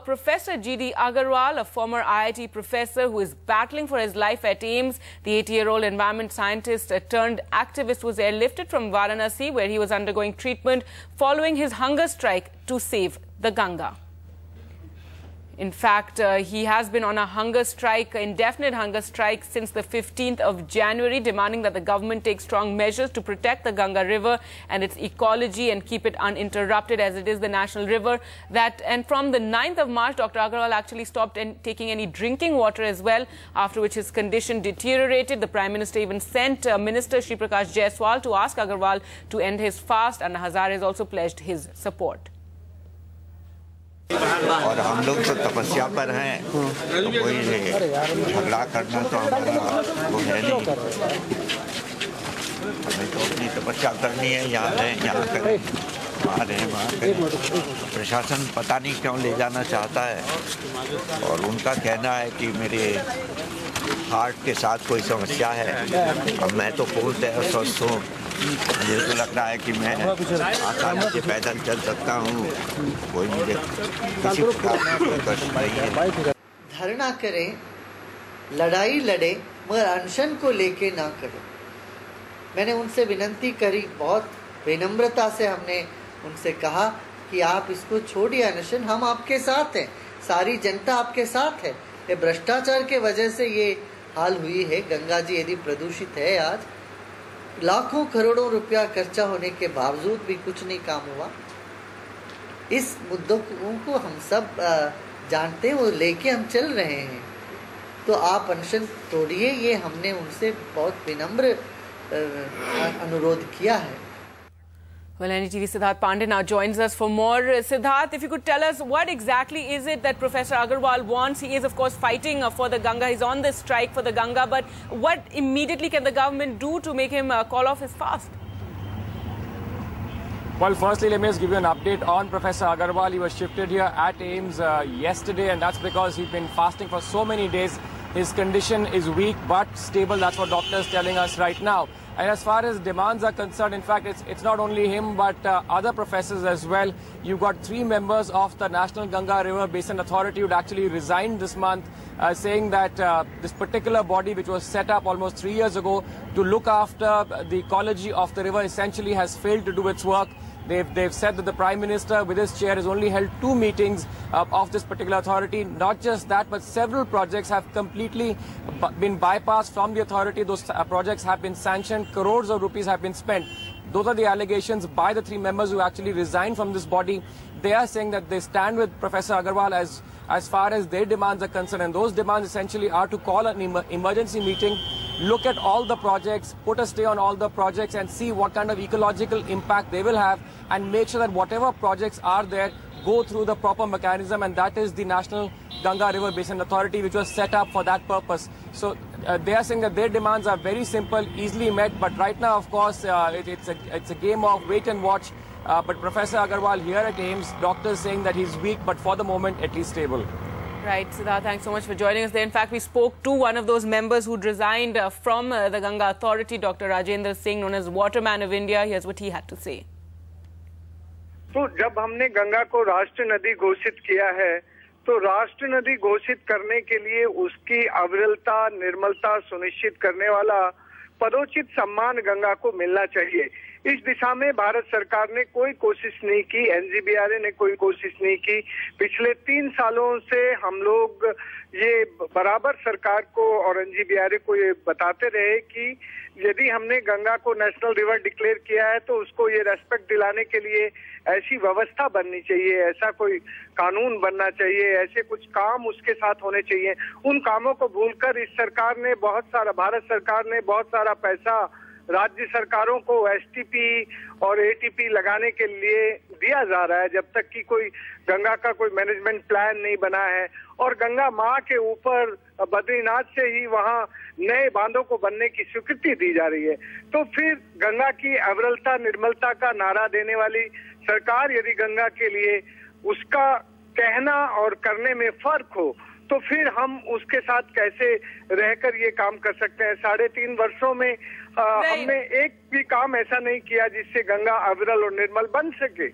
Professor G.D. Agarwal, a former IIT professor who is battling for his life at AIIMS, the 80-year-old environment scientist turned activist, was airlifted from Varanasi, where he was undergoing treatment following his hunger strike to save the Ganga. In fact, he has been on a hunger strike, indefinite hunger strike, since the 15th of January, demanding that the government take strong measures to protect the Ganga River and its ecology and keep it uninterrupted, as it is the national river. And from the 9th of March, Dr. Agarwal actually stopped taking any drinking water as well, after which his condition deteriorated. The Prime Minister even sent Minister Shri Prakash Jaiswal to ask Agarwal to end his fast, and Hazare has also pledged his support. और हम लोग तो तपस्या पर हैं, तो कोई झगड़ा करना तो हमारा वो है नहीं। हमें तो अपनी तपस्या करनी है, यहाँ रहें यहाँ करें, वहाँ रहें वहाँ करें। प्रशासन पता नहीं क्यों ले जाना चाहता है, और उनका कहना है कि मेरे हार्ट के साथ कोई समस्या है। अब मैं तो पूर्णतः स्वस्थ हूँ, मुझे तो लग रहा है कि मैं आसानी से पैदल चल सकता हूँ, कोई मुझे किसी प्रकार की कष्ट नहीं है। धरना करें, लड़ाई लड़े, मगर अनशन को लेके ना करें। मैंने उनसे विनती करी, बहुत विनम्रता से हमने उनसे कहा कि आप इसको छोड़िए अनशन, हम आपके साथ हैं, सारी जनता आपके साथ है। ये भ्रष्टाचार के वजह से ये हाल हुई है। गंगा जी यदि प्रदूषित है, आज लाखों करोड़ों रुपया खर्चा होने के बावजूद भी कुछ नहीं काम हुआ। इस मुद्दों को हम सब जानते हैं, वो लेके हम चल रहे हैं। तो आप अनशन तोड़िए, ये हमने उनसे बहुत विनम्र अनुरोध किया है। Well, NDTV Siddharth Pandey now joins us for more. Siddharth, if you could tell us what exactly is it that Professor Agarwal wants? He is, of course, fighting for the Ganga. He's on this strike for the Ganga. But what immediately can the government do to make him call off his fast? Well, firstly, let me just give you an update on Professor Agarwal. He was shifted here at AIIMS yesterday, and that's because he's been fasting for so many days. His condition is weak but stable. That's what doctors are telling us right now. And as far as demands are concerned, in fact, it's not only him but other professors as well. You've got 3 members of the National Ganga River Basin Authority who actually resigned this month, saying that this particular body, which was set up almost 3 years ago to look after the ecology of the river, essentially has failed to do its work. They've said that the Prime Minister, with his chair, has only held 2 meetings of this particular authority. Not just that, but several projects have completely been bypassed from the authority. Those projects have been sanctioned. Crores of rupees have been spent. Those are the allegations by the 3 members who actually resigned from this body. They are saying that they stand with Professor Agarwal as far as their demands are concerned. And those demands essentially are to call an emergency meeting, look at all the projects, put a stay on all the projects and see what kind of ecological impact they will have, and make sure that whatever projects are there go through the proper mechanism, and that is the National Ganga River Basin Authority, which was set up for that purpose. So they are saying that their demands are very simple, easily met, but right now, of course, it's a game of wait and watch. But Professor Agarwal here at AIIMS, doctors saying that he's weak, but for the moment, at least stable. Right, Siddharth, thanks so much for joining us there. In fact, we spoke to one of those members who'd resigned from the Ganga Authority, Dr. Rajendra Singh, known as Waterman of India. Here's what he had to say. तो जब हमने गंगा को राष्ट्र नदी घोषित किया है, तो राष्ट्र नदी घोषित करने के लिए उसकी अविरलता, निर्मलता सुनिश्चित करने वाला पदोचित सम्मान गंगा को मिलना चाहिए। इस दिशा में भारत सरकार ने कोई कोशिश नहीं की, एनजीबीआरए ने कोई कोशिश नहीं की। पिछले 3 सालों से हम लोग ये बराबर सरकार को और एनजीबीआरए को ये बताते रहे कि यदि हमने गंगा को नेशनल रिवर डिक्लेयर किया है तो उसको ये रेस्पेक्ट दिलाने के लिए ऐसी व्यवस्था बननी चाहिए, ऐसा कोई कानून बनना चाहिए, ऐसे कुछ काम उसके साथ होने चाहिए। उन कामों को भूलकर इस सरकार ने भारत सरकार ने बहुत सारा पैसा राज्य सरकारों को एसटीपी और एटीपी लगाने के लिए दिया जा रहा है, जब तक कि कोई गंगा का कोई मैनेजमेंट प्लान नहीं बना है। और गंगा माँ के ऊपर बद्रीनाथ से ही वहाँ नए बांधों को बनने की स्वीकृति दी जा रही है। तो फिर गंगा की अविरलता, निर्मलता का नारा देने वाली सरकार यदि गंगा के लिए उसका कहना और करने में फर्क हो, तो फिर हम उसके साथ कैसे रहकर ये काम कर सकते हैं। 3.5 वर्षों में हमने एक भी काम ऐसा नहीं किया जिससे गंगा अविरल और निर्मल बन सके।